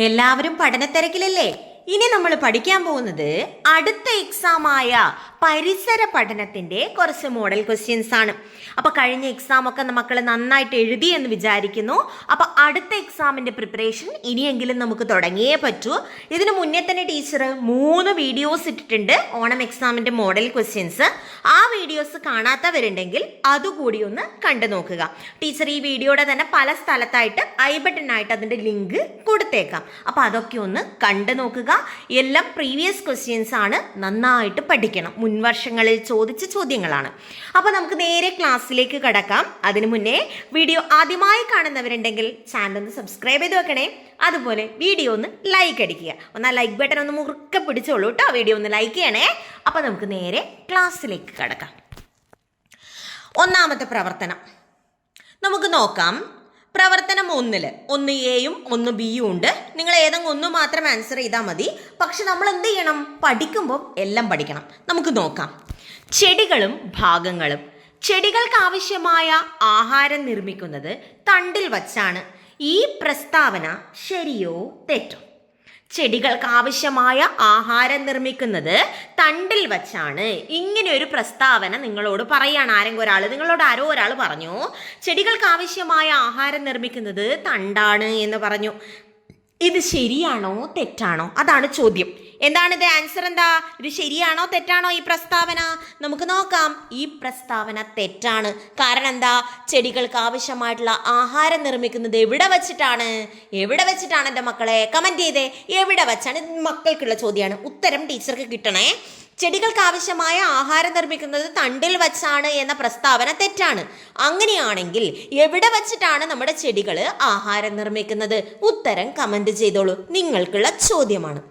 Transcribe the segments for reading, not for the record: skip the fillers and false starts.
എല്ലാവരും പഠനത്തിരക്കിലല്ലേ? ഇനി നമ്മൾ പഠിക്കാൻ പോകുന്നത് അടുത്ത എക്സാമായ പരിസര പഠനത്തിന്റെ കുറച്ച് മോഡൽ ക്വസ്റ്റ്യൻസ് ആണ്. അപ്പൊ കഴിഞ്ഞ എക്സാം ഒക്കെ മക്കൾ നന്നായിട്ട് എഴുതി എന്ന് വിചാരിക്കുന്നു. അപ്പൊ അടുത്ത എക്സാമിന്റെ പ്രിപ്പറേഷൻ ഇനിയെങ്കിലും നമുക്ക് തുടങ്ങിയേ പറ്റൂ. ഇതിനു മുന്നേ തന്നെ ടീച്ചർ 3 വീഡിയോസ് ഇട്ടിട്ടുണ്ട്, ഓണം എക്സാമിന്റെ മോഡൽ ക്വസ്റ്റ്യൻസ്. ആ വീഡിയോസ് കാണാത്തവരുണ്ടെങ്കിൽ അതുകൂടി ഒന്ന് കണ്ടു നോക്കുക. ടീച്ചർ ഈ വീഡിയോയുടെ തന്നെ പല സ്ഥലത്തായിട്ട് ഐ ബട്ടണായിട്ട് അതിന്റെ ലിങ്ക് കൊടുത്തേക്കാം. അപ്പൊ അതൊക്കെ ഒന്ന് കണ്ടു നോക്കുക. എല്ലാം പ്രീവിയസ് ക്വസ്റ്റ്യൻസ് ആണ്, നന്നായിട്ട് പഠിക്കണം. മുൻവർഷങ്ങളിൽ ചോദിച്ച ചോദ്യങ്ങളാണ്. അപ്പോൾ നമുക്ക് നേരെ ക്ലാസ്സിലേക്ക് കടക്കാം. അതിനു മുന്നേ വീഡിയോ ആദ്യമായി കാണുന്നവരുണ്ടെങ്കിൽ ചാനൽ ഒന്ന് സബ്സ്ക്രൈബ് ചെയ്ത് വെക്കണേ. അതുപോലെ വീഡിയോ ഒന്ന് ലൈക്ക് അടിക്കുക. ഒന്ന് ലൈക്ക് ബട്ടൺ ഒന്ന് മുറുക്കെ പിടിച്ചോളൂ കേട്ടോ. വീഡിയോ ഒന്ന് ലൈക്ക് ചെയ്യണേ. അപ്പോൾ നമുക്ക് നേരെ ക്ലാസ്സിലേക്ക് കടക്കാം. ഒന്നാമത്തെ പ്രവർത്തനം നമുക്ക് നോക്കാം. പ്രവർത്തനം 1 1 എയും 1 ബിയും ഉണ്ട്. നിങ്ങൾ ഏതെങ്കിലും ഒന്ന് മാത്രം ആൻസർ ചെയ്താൽ മതി. പക്ഷെ നമ്മൾ എന്ത് ചെയ്യണം? പഠിക്കുമ്പോൾ എല്ലാം പഠിക്കണം. നമുക്ക് നോക്കാം. ചെടികളും ഭാഗങ്ങളും. ചെടികൾക്ക് ആവശ്യമായ ആഹാരം നിർമ്മിക്കുന്നത് തണ്ടിൽ വച്ചാണ്. ഈ പ്രസ്താവന ശരിയോ തെറ്റോ? ചെടികൾക്ക് ആവശ്യമായ ആഹാരം നിർമ്മിക്കുന്നത് തണ്ടിൽ വച്ചാണ്. ഇങ്ങനെ ഒരു പ്രസ്താവന നിങ്ങളോട് പറയാണ് നിങ്ങളോട് ആരോ ഒരാൾ പറഞ്ഞു ചെടികൾക്ക് ആവശ്യമായ ആഹാരം നിർമ്മിക്കുന്നത് തണ്ടാണ് എന്ന് പറഞ്ഞു. ഇത് ശരിയാണോ തെറ്റാണോ? അതാണ് ചോദ്യം. എന്താണിത്? ആൻസർ എന്താ? ഇത് ശരിയാണോ തെറ്റാണോ ഈ പ്രസ്താവന? നമുക്ക് നോക്കാം. ഈ പ്രസ്താവന തെറ്റാണ്. കാരണം എന്താ? ചെടികൾക്ക് ആവശ്യമായിട്ടുള്ള ആഹാരം നിർമ്മിക്കുന്നത് എവിടെ വെച്ചിട്ടാണ്? എവിടെ വെച്ചിട്ടാണ് എൻ്റെ മക്കളെ? കമൻറ്റ് ചെയ്തേ. എവിടെ വെച്ചാണ്? മക്കൾക്കുള്ള ചോദ്യമാണ്. ഉത്തരം ടീച്ചർക്ക് കിട്ടണേ. ചെടികൾക്ക് ആവശ്യമായ ആഹാരം നിർമ്മിക്കുന്നത് തണ്ടിൽ വച്ചാണ് എന്ന പ്രസ്താവന തെറ്റാണ്. അങ്ങനെയാണെങ്കിൽ എവിടെ വച്ചിട്ടാണ് നമ്മുടെ ചെടികൾ ആഹാരം നിർമ്മിക്കുന്നത്? ഉത്തരം കമൻറ്റ് ചെയ്തോളൂ. നിങ്ങൾക്കുള്ള ചോദ്യമാണ്.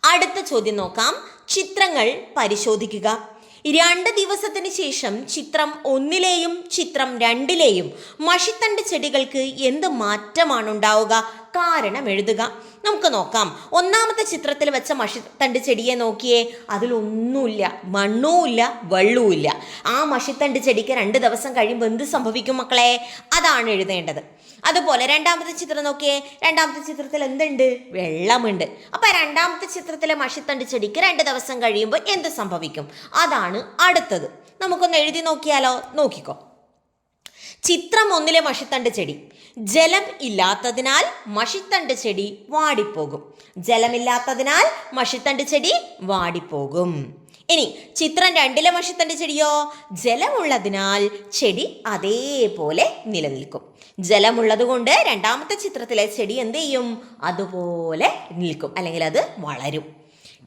അടുത്ത ചോദ്യം നോക്കാം. ചിത്രങ്ങൾ പരിശോധിക്കുക. 2 ദിവസത്തിന് ശേഷം ചിത്രം 1ലെയും ചിത്രം 2ലെയും മഷിത്തണ്ട് ചെടികൾക്ക് എന്ത് മാറ്റമാണ് ഉണ്ടാവുക? കാരണം എഴുതുക. നമുക്ക് നോക്കാം. ഒന്നാമത്തെ ചിത്രത്തിൽ വെച്ച മഷിത്തണ്ട് ചെടിയെ നോക്കിയേ. അതിലൊന്നുമില്ല, മണ്ണുമില്ല, വെള്ളവുമില്ല. ആ മഷിത്തണ്ട് ചെടിക്ക് 2 ദിവസം കഴിയുമ്പോൾ എന്ത് സംഭവിക്കും മക്കളെ? അതാണ് എഴുതേണ്ടത്. അതുപോലെ രണ്ടാമത്തെ ചിത്രം നോക്കിയേ. രണ്ടാമത്തെ ചിത്രത്തിൽ എന്തുണ്ട്? വെള്ളമുണ്ട്. അപ്പൊ രണ്ടാമത്തെ ചിത്രത്തിലെ മഷിത്തണ്ട് ചെടിക്ക് 2 ദിവസം കഴിയുമ്പോൾ എന്ത് സംഭവിക്കും? അതാണ് അടുത്തത്. നമുക്കൊന്ന് എഴുതി നോക്കിയാലോ? നോക്കിക്കോ. ചിത്രം 1ലെ മഷിത്തണ്ട് ചെടി. ജലം ഇല്ലാത്തതിനാൽ മഷിത്തണ്ട് ചെടി വാടിപ്പോകും. ജലമില്ലാത്തതിനാൽ മഷിത്തണ്ട് ചെടി വാടിപ്പോകും. ഇനി ചിത്രം 2ലെ മഷിത്തണ്ട് ചെടിയോ? ജലമുള്ളതിനാൽ ചെടി അതേപോലെ നിലനിൽക്കും. ജലമുള്ളത് കൊണ്ട് രണ്ടാമത്തെ ചിത്രത്തിലെ ചെടി എന്ത് ചെയ്യും? അതുപോലെ നിൽക്കും, അല്ലെങ്കിൽ അത് വളരും.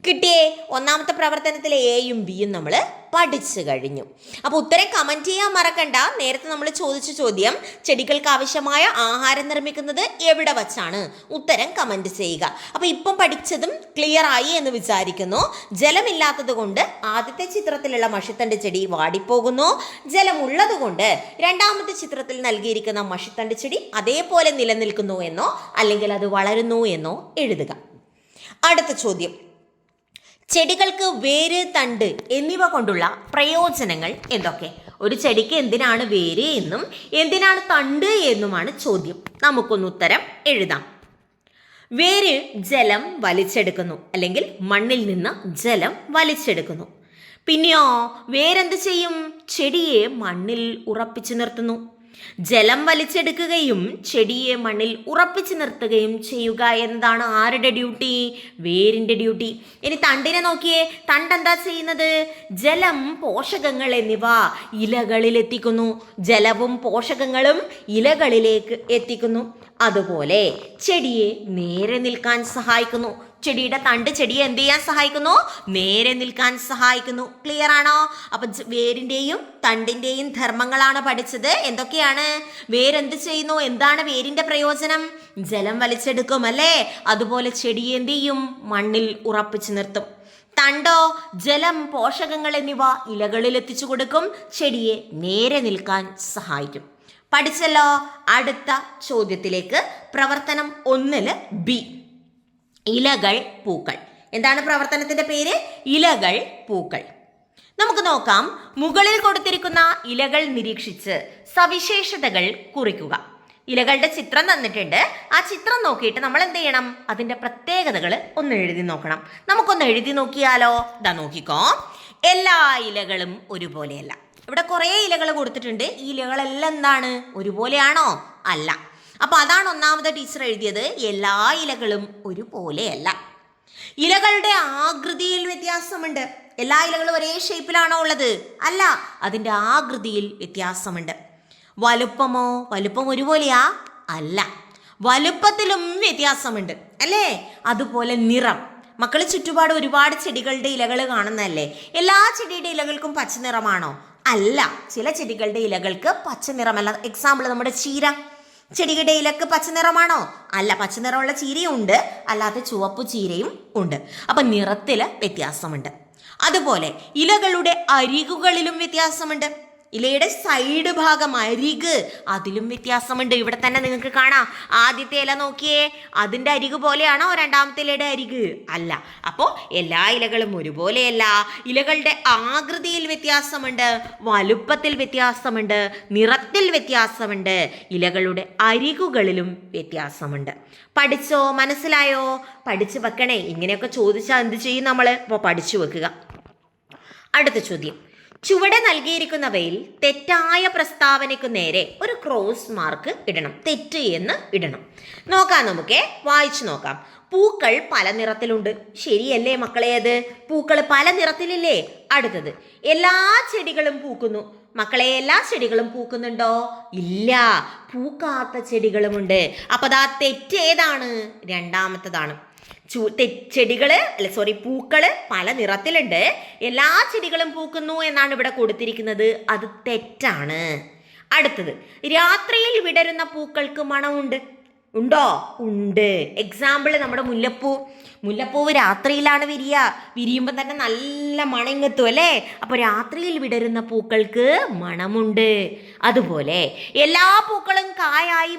കിട്ടിയേ? ഒന്നാമത്തെ പ്രവർത്തനത്തിലെ എയും ബിയും നമ്മൾ പഠിച്ചു കഴിഞ്ഞു. അപ്പോൾ ഉത്തരം കമൻറ്റ് ചെയ്യാൻ മറക്കണ്ട. നേരത്തെ നമ്മൾ ചോദിച്ച ചോദ്യം ചെടികൾക്ക് ആവശ്യമായ ആഹാരം നിർമ്മിക്കുന്നത് എവിടെ വച്ചാണ്? ഉത്തരം കമൻറ്റ് ചെയ്യുക. അപ്പോൾ ഇപ്പം പഠിച്ചതും ക്ലിയർ ആയി എന്ന് വിചാരിക്കുന്നു. ജലമില്ലാത്തത് കൊണ്ട് ആദ്യത്തെ ചിത്രത്തിലുള്ള മഷിത്തണ്ട് ചെടി വാടിപ്പോകുന്നു. ജലമുള്ളത് കൊണ്ട് രണ്ടാമത്തെ ചിത്രത്തിൽ നൽകിയിരിക്കുന്ന മഷിത്തണ്ട് ചെടി അതേപോലെ നിലനിൽക്കുന്നു എന്നോ അല്ലെങ്കിൽ അത് വളരുന്നു എന്നോ എഴുതുക. അടുത്ത ചോദ്യം. ചെടികൾക്ക് വേര്, തണ്ട് എന്നിവ കൊണ്ടുള്ള പ്രയോജനങ്ങൾ എന്തൊക്കെ? ഒരു ചെടിക്ക് എന്തിനാണ് വേര് എന്നും എന്തിനാണ് തണ്ട് എന്നുമാണ് ചോദ്യം. നമുക്കൊന്ന് ഉത്തരം എഴുതാം. വേര് ജലം വലിച്ചെടുക്കുന്നു, അല്ലെങ്കിൽ മണ്ണിൽ നിന്ന് ജലം വലിച്ചെടുക്കുന്നു. പിന്നെയോ വേരെന്ത് ചെയ്യും? ചെടിയെ മണ്ണിൽ ഉറപ്പിച്ചു നിർത്തുന്നു. ജലം വലിച്ചെടുക്കുകയും ചെടിയെ മണ്ണിൽ ഉറപ്പിച്ചു നിർത്തുകയും ചെയ്യുക എന്നതാണ് ആരുടെ ഡ്യൂട്ടി? വേരിൻ്റെ ഡ്യൂട്ടി. ഇനി തണ്ടിനെ നോക്കിയേ. തണ്ട് എന്താ ചെയ്യുന്നത്? ജലം, പോഷകങ്ങൾ എന്നിവ ഇലകളിൽ എത്തിക്കുന്നു. ജലവും പോഷകങ്ങളും ഇലകളിലേക്ക് എത്തിക്കുന്നു. അതുപോലെ ചെടിയെ നേരെ നിൽക്കാൻ സഹായിക്കുന്നു. ചെടിയുടെ തണ്ട് ചെടിയെ എന്ത് ചെയ്യാൻ സഹായിക്കുന്നു? നേരെ നിൽക്കാൻ സഹായിക്കുന്നു. ക്ലിയർ ആണോ? അപ്പൊ വേരിന്റെയും തണ്ടിന്റെയും ധർമ്മങ്ങളാണ് പഠിച്ചത്. എന്തൊക്കെയാണ്? വേരെന്ത് ചെയ്യുന്നു? എന്താണ് വേരിന്റെ പ്രയോജനം? ജലം വലിച്ചെടുക്കും അല്ലേ? അതുപോലെ ചെടിയെ എന്ത് ചെയ്യും? മണ്ണിൽ ഉറപ്പിച്ചു നിർത്തും. തണ്ടോ? ജലം, പോഷകങ്ങൾ എന്നിവ ഇലകളിൽ എത്തിച്ചു കൊടുക്കും. ചെടിയെ നേരെ നിൽക്കാൻ സഹായിക്കും. പഠിച്ചല്ലോ. അടുത്ത ചോദ്യത്തിലേക്ക്. പ്രവർത്തനം 1 ബി. ഇലകൾ, പൂക്കൾ. എന്താണ് പ്രവർത്തനത്തിന്റെ പേര്? ഇലകൾ, പൂക്കൾ. നമുക്ക് നോക്കാം. മുകളിൽ കൊടുത്തിരിക്കുന്ന ഇലകൾ നിരീക്ഷിച്ച് സവിശേഷതകൾ കുറിക്കുക. ഇലകളുടെ ചിത്രം തന്നിട്ടുണ്ട്. ആ ചിത്രം നോക്കിയിട്ട് നമ്മൾ എന്ത് ചെയ്യണം? അതിന്റെ പ്രത്യേകതകൾ ഒന്ന് എഴുതി നോക്കണം. നമുക്കൊന്ന് എഴുതി നോക്കിയാലോ? ഇതാ നോക്കിക്കോ. എല്ലാ ഇലകളും ഒരുപോലെയല്ല. ഇവിടെ കുറേ ഇലകൾ കൊടുത്തിട്ടുണ്ട്. ഈ ഇലകളെല്ലാം എന്താണ്? ഒരുപോലെയാണോ? അല്ല. അപ്പൊ അതാണ് ഒന്നാമത് ടീച്ചർ എഴുതിയത്. എല്ലാ ഇലകളും ഒരുപോലെയല്ല. ഇലകളുടെ ആകൃതിയിൽ വ്യത്യാസമുണ്ട്. എല്ലാ ഇലകളും ഒരേ ഷേപ്പിലാണോ ഉള്ളത്? അല്ല, അതിന്റെ ആകൃതിയിൽ വ്യത്യാസമുണ്ട്. വലുപ്പമോ? വലുപ്പം ഒരുപോലെയാ? അല്ല, വലുപ്പത്തിലും വ്യത്യാസമുണ്ട് അല്ലേ? അതുപോലെ നിറം. മക്കൾ ചുറ്റുപാട് ഒരുപാട് ചെടികളുടെ ഇലകൾ കാണുന്നതല്ലേ? എല്ലാ ചെടിയുടെ ഇലകൾക്കും പച്ച നിറമാണോ? അല്ല, ചില ചെടികളുടെ ഇലകൾക്ക് പച്ച നിറമല്ല. എക്സാമ്പിൾ നമ്മുടെ ചീര ചെടിയുടെ ഇലക്ക് പച്ച നിറമാണോ? അല്ല, പച്ച നിറമുള്ള ചീരയും ഉണ്ട്, അല്ലാത്ത ചുവപ്പ് ചീരയും ഉണ്ട്. അപ്പൊ നിറത്തിൽ വ്യത്യാസമുണ്ട്. അതുപോലെ ഇലകളുടെ അരികുകളിലും വ്യത്യാസമുണ്ട്. ഇലയുടെ സൈഡ് ഭാഗം, അരിക്, അതിലും വ്യത്യാസമുണ്ട്. ഇവിടെ തന്നെ നിങ്ങൾക്ക് കാണാം. ആദ്യത്തെ ഇല നോക്കിയേ, അതിൻ്റെ അരികു പോലെയാണോ രണ്ടാമത്തെ ഇലയുടെ അരിക്? അല്ല. അപ്പോൾ എല്ലാ ഇലകളും ഒരുപോലെയല്ല. ഇലകളുടെ ആകൃതിയിൽ വ്യത്യാസമുണ്ട്, വലുപ്പത്തിൽ വ്യത്യാസമുണ്ട്, നിറത്തിൽ വ്യത്യാസമുണ്ട്, ഇലകളുടെ അരികുകളിലും വ്യത്യാസമുണ്ട്. പഠിച്ചോ? മനസ്സിലായോ? പഠിച്ചു വെക്കണേ. ഇങ്ങനെയൊക്കെ ചോദിച്ചാൽ എന്ത് ചെയ്യും നമ്മൾ? അപ്പോൾ പഠിച്ചു വെക്കുക. അടുത്ത ചോദ്യം. ചുവടെ നൽകിയിരിക്കുന്നവയിൽ തെറ്റായ പ്രസ്താവനയ്ക്ക് നേരെ ഒരു ക്രോസ് മാർക്ക് ഇടണം. തെറ്റ് എന്ന് ഇടണം. നോക്കാം, നമുക്കേ വായിച്ചു നോക്കാം. പൂക്കൾ പല നിറത്തിലുണ്ട്. ശരിയല്ലേ മക്കളെ? അത് പൂക്കൾ പല നിറത്തിലില്ലേ? അടുത്തത്, എല്ലാ ചെടികളും പൂക്കുന്നു. മക്കളെ, എല്ലാ ചെടികളും പൂക്കുന്നുണ്ടോ? ഇല്ല, പൂക്കാത്ത ചെടികളുമുണ്ട്. അപ്പൊ അതാ തെറ്റ് ഏതാണ്? രണ്ടാമത്തതാണ്. പൂക്കള് പല നിറത്തിലുണ്ട്, എല്ലാ ചെടികളും പൂക്കുന്നു എന്നാണ് ഇവിടെ കൊടുത്തിരിക്കുന്നത്. അത് തെറ്റാണ്. അടുത്തത്, രാത്രിയിൽ വിടരുന്ന പൂക്കൾക്ക് മണമുണ്ട്. ഉണ്ടോ? ഉണ്ട്. എക്സാമ്പിൾ നമ്മുടെ മുല്ലപ്പൂവ് രാത്രിയിലാണ് വിരിയുമ്പോൾ തന്നെ നല്ല മണങ്ങെത്തും അല്ലേ? അപ്പൊ രാത്രിയിൽ വിടരുന്ന പൂക്കൾക്ക് മണമുണ്ട്. അതുപോലെ എല്ലാ പൂക്കളും കായായി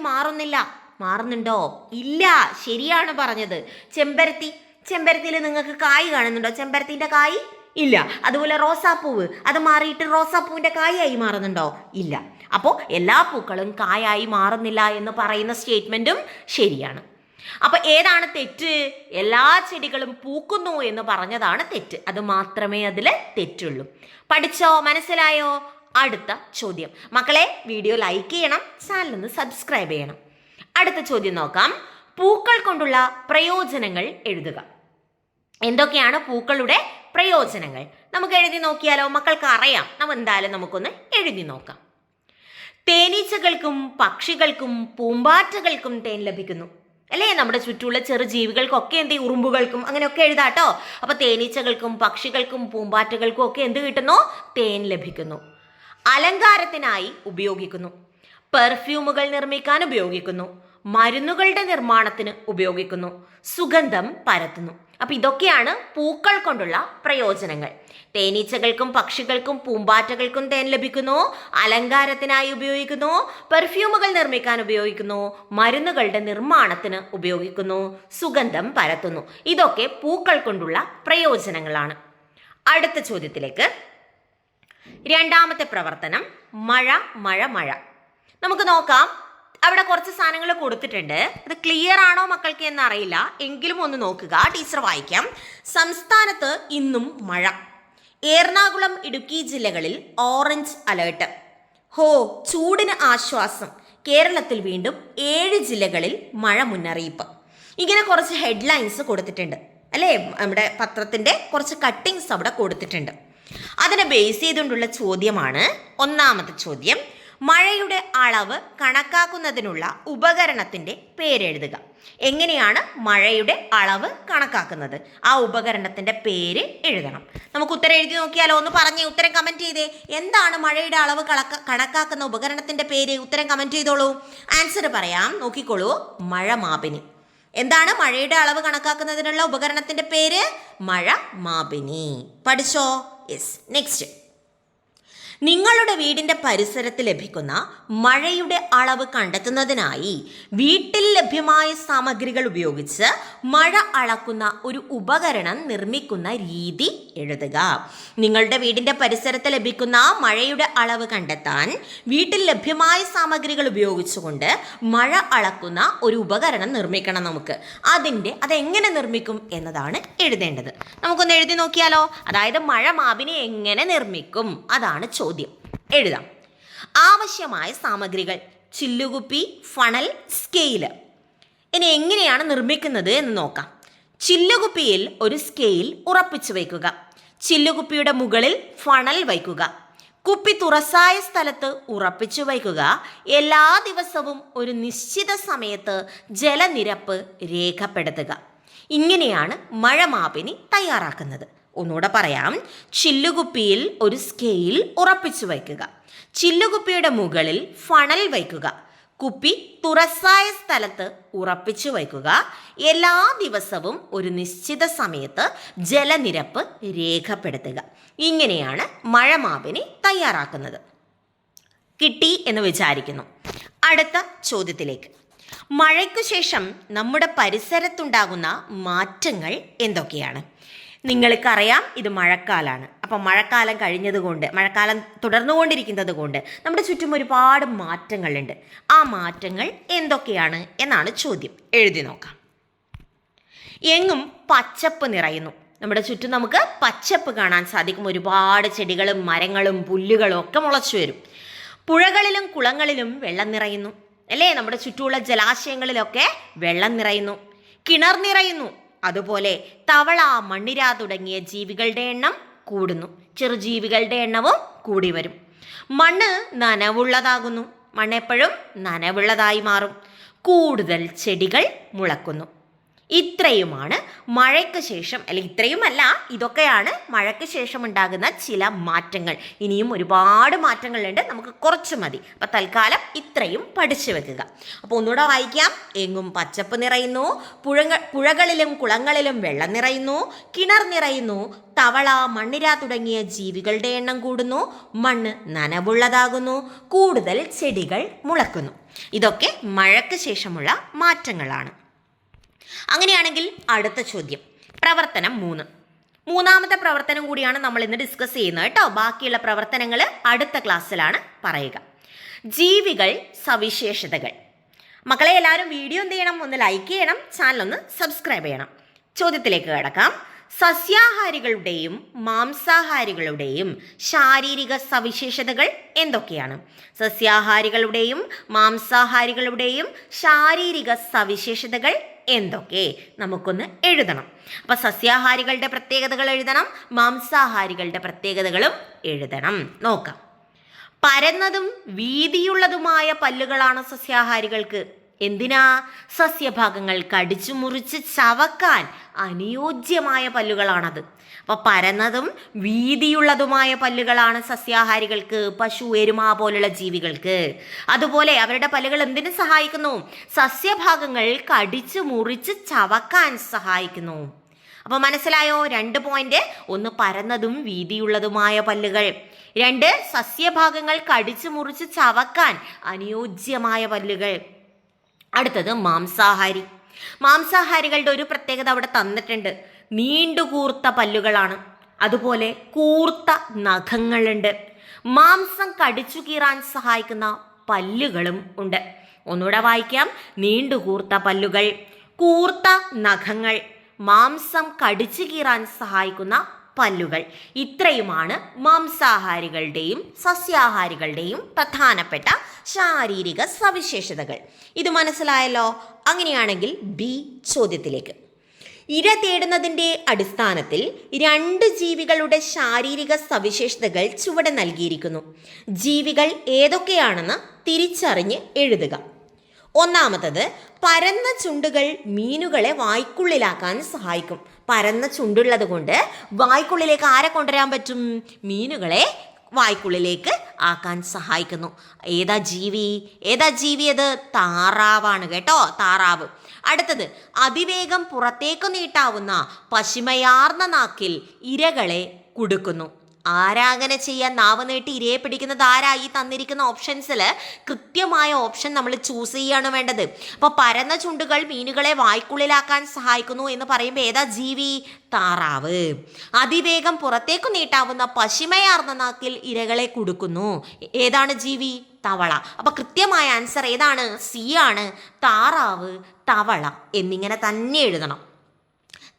മാറുന്നുണ്ടോ? ഇല്ല, ശരിയാണ് പറഞ്ഞത്. ചെമ്പരത്തിയിൽ നിങ്ങൾക്ക് കായ് കാണുന്നുണ്ടോ? ചെമ്പരത്തിന്റെ കായ് ഇല്ല. അതുപോലെ റോസാപ്പൂവ്, അത് മാറിയിട്ട് റോസാപ്പൂവിന്റെ കായായി മാറുന്നുണ്ടോ? ഇല്ല. അപ്പോൾ എല്ലാ പൂക്കളും കായായി മാറുന്നില്ല എന്ന് പറയുന്ന സ്റ്റേറ്റ്മെന്റും ശരിയാണ്. അപ്പൊ ഏതാണ് തെറ്റ്? എല്ലാ ചെടികളും പൂക്കുന്നു എന്ന് പറഞ്ഞതാണ് തെറ്റ്. അത് മാത്രമേ അതിൽ തെറ്റുള്ളൂ. പഠിച്ചോ? മനസ്സിലായോ? അടുത്ത ചോദ്യം. മക്കളെ, വീഡിയോ ലൈക്ക് ചെയ്യണം, ചാനൽ സബ്സ്ക്രൈബ് ചെയ്യണം. അടുത്ത ചോദ്യം നോക്കാം. പൂക്കൾ കൊണ്ടുള്ള പ്രയോജനങ്ങൾ എഴുതുക. എന്തൊക്കെയാണ് പൂക്കളുടെ പ്രയോജനങ്ങൾ? നമുക്ക് എഴുതി നോക്കിയാലോ? മക്കൾക്ക് അറിയാം. എന്തായാലും നമുക്കൊന്ന് എഴുതി നോക്കാം. തേനീച്ചകൾക്കും പക്ഷികൾക്കും പൂമ്പാറ്റകൾക്കും തേൻ ലഭിക്കുന്നു അല്ലേ? നമ്മുടെ ചുറ്റുമുള്ള ചെറു ജീവികൾക്കൊക്കെ എന്ത്, ഉറുമ്പുകൾക്കും അങ്ങനെയൊക്കെ എഴുതാട്ടോ. അപ്പൊ തേനീച്ചകൾക്കും പക്ഷികൾക്കും പൂമ്പാറ്റകൾക്കും ഒക്കെ എന്ത് കിട്ടുന്നു? തേൻ ലഭിക്കുന്നു. അലങ്കാരത്തിനായി ഉപയോഗിക്കുന്നു. പെർഫ്യൂമുകൾ നിർമ്മിക്കാൻ ഉപയോഗിക്കുന്നു. മരുന്നുകളുടെ നിർമ്മാണത്തിന് ഉപയോഗിക്കുന്നു. സുഗന്ധം പരത്തുന്നു. അപ്പൊ ഇതൊക്കെയാണ് പൂക്കൾ കൊണ്ടുള്ള പ്രയോജനങ്ങൾ. തേനീച്ചകൾക്കും പക്ഷികൾക്കും പൂമ്പാറ്റകൾക്കും തേൻ ലഭിക്കുന്നു. അലങ്കാരത്തിനായി ഉപയോഗിക്കുന്നു. പെർഫ്യൂമുകൾ നിർമ്മിക്കാൻ ഉപയോഗിക്കുന്നു. മരുന്നുകളുടെ നിർമ്മാണത്തിന് ഉപയോഗിക്കുന്നു. സുഗന്ധം പരത്തുന്നു. ഇതൊക്കെ പൂക്കൾ കൊണ്ടുള്ള പ്രയോജനങ്ങളാണ്. അടുത്ത ചോദ്യത്തിലേക്ക്. രണ്ടാമത്തെ പ്രവർത്തനം, മഴ മഴ മഴ. നമുക്ക് നോക്കാം. അവിടെ കുറച്ച് സാധനങ്ങൾ കൊടുത്തിട്ടുണ്ട്. അത് ക്ലിയർ ആണോ മക്കൾക്ക് എന്ന് അറിയില്ല, എങ്കിലും ഒന്ന് നോക്കുക. ടീച്ചർ വായിക്കാം. സംസ്ഥാനത്ത് ഇന്നും മഴ. എറണാകുളം, ഇടുക്കി ജില്ലകളിൽ ഓറഞ്ച് അലേർട്ട്. ചൂടിന് ആശ്വാസം. കേരളത്തിൽ വീണ്ടും 7 ജില്ലകളിൽ മഴ മുന്നറിയിപ്പ്. ഇങ്ങനെ കുറച്ച് ഹെഡ്ലൈൻസ് കൊടുത്തിട്ടുണ്ട് അല്ലേ? നമ്മുടെ പത്രത്തിന്റെ കുറച്ച് കട്ടിങ്സ് അവിടെ കൊടുത്തിട്ടുണ്ട്. അതിനെ ബേസ് ചെയ്തുകൊണ്ടുള്ള ചോദ്യമാണ് ഒന്നാമത്തെ ചോദ്യം. മഴയുടെ അളവ് കണക്കാക്കുന്നതിനുള്ള ഉപകരണത്തിന്റെ പേരെഴുതുക. എങ്ങനെയാണ് മഴയുടെ അളവ് കണക്കാക്കുന്നത്? ആ ഉപകരണത്തിന്റെ പേര് എഴുതണം. നമുക്ക് ഉത്തരം എഴുതി നോക്കിയാലോ? ഒന്ന് പറഞ്ഞേ, ഉത്തരം കമന്റ് ചെയ്തേ. എന്താണ് മഴയുടെ അളവ് കണക്കാക്കുന്ന ഉപകരണത്തിന്റെ പേര്? ഉത്തരം കമന്റ് ചെയ്തോളൂ. ആൻസർ പറയാം, നോക്കിക്കോളൂ. മഴ മാപിനി. എന്താണ് മഴയുടെ അളവ് കണക്കാക്കുന്നതിനുള്ള ഉപകരണത്തിന്റെ പേര്? മഴ മാപിനി. പഠിച്ചോ? യെസ്. നെക്സ്റ്റ്, നിങ്ങളുടെ വീടിന്റെ പരിസരത്ത് ലഭിക്കുന്ന മഴയുടെ അളവ് കണ്ടെത്തുന്നതിനായി വീട്ടിൽ ലഭ്യമായ സാമഗ്രികൾ ഉപയോഗിച്ച് മഴ അളക്കുന്ന ഒരു ഉപകരണം നിർമ്മിക്കുന്ന രീതി എഴുതുക. നിങ്ങളുടെ വീടിന്റെ പരിസരത്ത് ലഭിക്കുന്ന മഴയുടെ അളവ് കണ്ടെത്താൻ വീട്ടിൽ ലഭ്യമായ സാമഗ്രികൾ ഉപയോഗിച്ചുകൊണ്ട് മഴ അളക്കുന്ന ഒരു ഉപകരണം നിർമ്മിക്കണം. നമുക്ക് അതെങ്ങനെ നിർമ്മിക്കും എന്നതാണ് എഴുതേണ്ടത്. നമുക്കൊന്ന് എഴുതി നോക്കിയാലോ. അതായത് മഴ മാപിനെ എങ്ങനെ നിർമ്മിക്കും, അതാണ് ചോദ്യം. എഴുതാം. ആവശ്യമായ സാമഗ്രികൾ: ചില്ലുകുപ്പി, ഫണൽ, സ്കെയില്. ഇനി എങ്ങനെയാണ് നിർമ്മിക്കുന്നത് എന്ന് നോക്കാം. ചില്ലുകുപ്പിയിൽ ഒരു സ്കെയിൽ ഉറപ്പിച്ചു വയ്ക്കുക. ചില്ലുകുപ്പിയുടെ മുകളിൽ ഫണൽ വയ്ക്കുക. കുപ്പി തുറസായ സ്ഥലത്ത് ഉറപ്പിച്ചു വയ്ക്കുക. എല്ലാ ദിവസവും ഒരു നിശ്ചിത സമയത്ത് ജലനിരപ്പ് രേഖപ്പെടുത്തുക. ഇങ്ങനെയാണ് മഴമാപിനി തയ്യാറാക്കുന്നത്. ഒന്നുകൂടെ പറയാം. ചില്ലുകുപ്പിയിൽ ഒരു സ്കെയിൽ ഉറപ്പിച്ചു വയ്ക്കുക. ചില്ലുകുപ്പിയുടെ മുകളിൽ ഫണൽ വയ്ക്കുക. കുപ്പി തുറസായ സ്ഥലത്ത് ഉറപ്പിച്ചു വയ്ക്കുക. എല്ലാ ദിവസവും ഒരു നിശ്ചിത സമയത്ത് ജലനിരപ്പ് രേഖപ്പെടുത്തുക. ഇങ്ങനെയാണ് മഴമാപിനി തയ്യാറാക്കുന്നത്. കിട്ടി എന്ന് വിചാരിക്കുന്നു. അടുത്ത ചോദ്യത്തിലേക്ക്. മഴയ്ക്കു ശേഷം നമ്മുടെ പരിസരത്തുണ്ടാകുന്ന മാറ്റങ്ങൾ എന്തൊക്കെയാണ്? നിങ്ങൾക്കറിയാം ഇത് മഴക്കാലമാണ്. അപ്പം മഴക്കാലം കഴിഞ്ഞതുകൊണ്ട്, മഴക്കാലം തുടർന്നുകൊണ്ടിരിക്കുന്നത് കൊണ്ട് നമ്മുടെ ചുറ്റും ഒരുപാട് മാറ്റങ്ങളുണ്ട്. ആ മാറ്റങ്ങൾ എന്തൊക്കെയാണ് എന്നാണ് ചോദ്യം. എഴുതി നോക്കാം. എങ്ങും പച്ചപ്പ് നിറയുന്നു. നമ്മുടെ ചുറ്റും നമുക്ക് പച്ചപ്പ് കാണാൻ സാധിക്കും. ഒരുപാട് ചെടികളും മരങ്ങളും പുല്ലുകളും ഒക്കെ മുളച്ചു വരും. പുഴകളിലും കുളങ്ങളിലും വെള്ളം നിറയുന്നു അല്ലേ? നമ്മുടെ ചുറ്റുമുള്ള ജലാശയങ്ങളിലൊക്കെ വെള്ളം നിറയുന്നു. കിണർ നിറയുന്നു. അതുപോലെ തവള, മണ്ണിര തുടങ്ങിയ ജീവികളുടെ എണ്ണം കൂടുന്നു. ചെറുജീവികളുടെ എണ്ണവും കൂടി വരും. മണ്ണ് നനവുള്ളതാകുന്നു. മണ്ണ് എപ്പോഴും നനവുള്ളതായി മാറും. കൂടുതൽ ചെടികൾ മുളക്കുന്നു. ഇത്രയുമാണ് മഴയ്ക്ക് ശേഷം, അല്ലെങ്കിൽ ഇത്രയുമല്ല, ഇതൊക്കെയാണ് മഴയ്ക്ക് ശേഷം ഉണ്ടാകുന്ന ചില മാറ്റങ്ങൾ. ഇനിയും ഒരുപാട് മാറ്റങ്ങളുണ്ട്, നമുക്ക് കുറച്ച് മതി. അപ്പം തൽക്കാലം ഇത്രയും പഠിച്ചു വെക്കുക. അപ്പോൾ ഒന്നുകൂടെ വായിക്കാം. എങ്ങും പച്ചപ്പ് നിറയുന്നു. പുഴകളിലും കുളങ്ങളിലും വെള്ളം നിറയുന്നു. കിണർ നിറയുന്നു. തവള, മണ്ണിര തുടങ്ങിയ ജീവികളുടെ എണ്ണം കൂടുന്നു. മണ്ണ് നനവുള്ളതാകുന്നു. കൂടുതൽ ചെടികൾ മുളക്കുന്നു. ഇതൊക്കെ മഴയ്ക്ക് ശേഷമുള്ള മാറ്റങ്ങളാണ്. അങ്ങനെയാണെങ്കിൽ അടുത്ത ചോദ്യം, പ്രവർത്തനം 3. മൂന്നാമത്തെ പ്രവർത്തനം കൂടിയാണ് നമ്മൾ ഇന്ന് ഡിസ്കസ് ചെയ്യുന്നത് കേട്ടോ. ബാക്കിയുള്ള പ്രവർത്തനങ്ങൾ അടുത്ത ക്ലാസ്സിലാണ് പറയുക. ജീവികൾ, സവിശേഷതകൾ. മക്കളെ, എല്ലാവരും വീഡിയോ എന്ത് ചെയ്യണം? ഒന്ന് ലൈക്ക് ചെയ്യണം, ചാനലൊന്ന് സബ്സ്ക്രൈബ് ചെയ്യണം. ചോദ്യത്തിലേക്ക് കിടക്കാം. സസ്യാഹാരികളുടെയും മാംസാഹാരികളുടെയും ശാരീരിക സവിശേഷതകൾ എന്തൊക്കെയാണ്? സസ്യാഹാരികളുടെയും മാംസാഹാരികളുടെയും ശാരീരിക സവിശേഷതകൾ എന്തൊക്കെ? നമുക്കൊന്ന് എഴുതണം. അപ്പൊ സസ്യാഹാരികളുടെ പ്രത്യേകതകൾ എഴുതണം, മാംസാഹാരികളുടെ പ്രത്യേകതകളും എഴുതണം. നോക്കാം. പരന്നതും വീതിയുള്ളതുമായ പല്ലുകളാണ് സസ്യാഹാരികൾക്ക്. എന്തിനാ? സസ്യഭാഗങ്ങൾ കടിച്ചു മുറിച്ച് ചവക്കാൻ അനുയോജ്യമായ പല്ലുകളാണത്. അപ്പൊ പരന്നതും വീതിയുള്ളതുമായ പല്ലുകളാണ് സസ്യാഹാരികൾക്ക്, പശു, എരുമ പോലുള്ള ജീവികൾക്ക്. അതുപോലെ അവരുടെ പല്ലുകൾ എന്തിനു സഹായിക്കുന്നു? സസ്യഭാഗങ്ങൾ കടിച്ചു മുറിച്ച് ചവക്കാൻ സഹായിക്കുന്നു. അപ്പൊ മനസ്സിലായോ? 2 പോയിന്റ്. 1 പരന്നതും വീതിയുള്ളതുമായ പല്ലുകൾ. 2 സസ്യഭാഗങ്ങൾ കടിച്ചു മുറിച്ച് ചവക്കാൻ അനുയോജ്യമായ പല്ലുകൾ. അടുത്തത് മാംസാഹാരി. മാംസാഹാരികളുടെ ഒരു പ്രത്യേകത അവിടെ തന്നിട്ടുണ്ട്. നീണ്ടുകൂർത്ത പല്ലുകളാണ്. അതുപോലെ കൂർത്ത നഖങ്ങളുണ്ട്. മാംസം കടിച്ചു കീറാൻ സഹായിക്കുന്ന പല്ലുകളും ഉണ്ട്. ഒന്നുകൂടെ വായിക്കാം. നീണ്ടുകൂർത്ത പല്ലുകൾ, കൂർത്ത നഖങ്ങൾ, മാംസം കടിച്ചു കീറാൻ സഹായിക്കുന്ന പല്ലുകൾ. ഇത്രയുമാണ് മാംസാഹാരികളുടെയും സസ്യാഹാരികളുടെയും പ്രധാനപ്പെട്ട ശാരീരിക സവിശേഷതകൾ. ഇത് മനസ്സിലായല്ലോ. അങ്ങനെയാണെങ്കിൽ ബി ചോദ്യത്തിലേക്ക്. ഇര തേടുന്നതിൻ്റെ അടിസ്ഥാനത്തിൽ 2 ജീവികളുടെ ശാരീരിക സവിശേഷതകൾ ചുവടെ നൽകിയിരിക്കുന്നു. ജീവികൾ ഏതൊക്കെയാണെന്ന് തിരിച്ചറിഞ്ഞ് എഴുതുക. ഒന്നാമത്തത്, പരന്ന ചുണ്ടുകൾ മീനുകളെ വായ്ക്കുള്ളിലാക്കാൻ സഹായിക്കും. പരന്ന ചുണ്ടുള്ളത് കൊണ്ട് വായ്ക്കുള്ളിലേക്ക് ആരെ കൊണ്ടുവരാൻ പറ്റും? മീനുകളെ വായ്ക്കുള്ളിലേക്ക് ആക്കാൻ സഹായിക്കുന്നു. ഏതാ ജീവി അത്? താറാവാണ് കേട്ടോ, താറാവ്. അടുത്തത്, അതിവേഗം പുറത്തേക്ക് നീട്ടാവുന്ന പശിമയാർന്ന നാക്കിൽ ഇരകളെ കുടുക്കുന്നു. ആരാ അങ്ങനെ ചെയ്യാൻ? നാവ് നീട്ടി ഇരയെ പിടിക്കുന്നത് ആരാ? ഈ തന്നിരിക്കുന്ന ഓപ്ഷൻസിൽ കൃത്യമായ ഓപ്ഷൻ നമ്മൾ ചൂസ് ചെയ്യാണ് വേണ്ടത്. അപ്പോൾ പരന്ന ചുണ്ടുകൾ മീനുകളെ വായ്ക്കുള്ളിലാക്കാൻ സഹായിക്കുന്നു എന്ന് പറയുമ്പോൾ ഏതാ ജീവി? താറാവ്. അതിവേഗം പുറത്തേക്ക് നീട്ടാവുന്ന പശിമയാർന്ന നാക്കിൽ ഇരകളെ കുടുക്കുന്നു. ഏതാണ് ജീവി? തവള. അപ്പൊ കൃത്യമായ ആൻസർ ഏതാണ്? സി ആണ്. താറാവ്, തവള എന്നിങ്ങനെ തന്നെ എഴുതണം.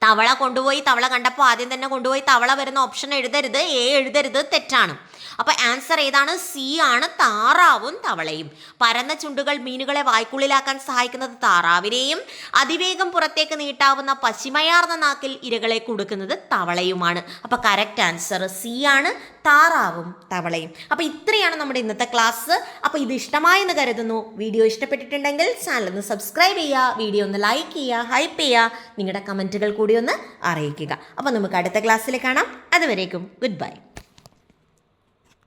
തവള കണ്ടപ്പോൾ ആദ്യം തന്നെ കൊണ്ടുപോയി തവള വരുന്ന ഓപ്ഷൻ എഴുതരുത്, എ എഴുതരുത്, തെറ്റാണ്. അപ്പൊ ആൻസർ ഏതാണ്? സി ആണ്, താറാവും തവളയും. പരന്ന ചുണ്ടുകൾ മീനുകളെ വായ്ക്കുള്ളിലാക്കാൻ സഹായിക്കുന്നത് താറാവിനെയും അതിവേഗം പുറത്തേക്ക് നീട്ടാവുന്ന പശിമയാർന്ന നാക്കിൽ ഇരകളെ കുടുക്കുന്നത് തവളയുമാണ്. അപ്പൊ കറക്റ്റ് ആൻസർ സി ആണ്, താറാവും തവളയും. അപ്പൊ ഇത്രയാണ് നമ്മുടെ ഇന്നത്തെ ക്ലാസ്. അപ്പൊ ഇത് ഇഷ്ടമായെന്ന് കരുതുന്നു. വീഡിയോ ഇഷ്ടപ്പെട്ടിട്ടുണ്ടെങ്കിൽ ചാനൽ ഒന്ന് സബ്സ്ക്രൈബ് ചെയ്യുക, വീഡിയോ ഒന്ന് ലൈക്ക് ചെയ്യുക, ഹൈപ്പ് ചെയ്യുക, നിങ്ങളുടെ കമന്റുകൾ കൂടി ഒന്ന് അറിയിക്കുക. അപ്പൊ നമുക്ക് അടുത്ത ക്ലാസ്സിൽ കാണാം. അതുവരേക്കും ഗുഡ് ബൈ.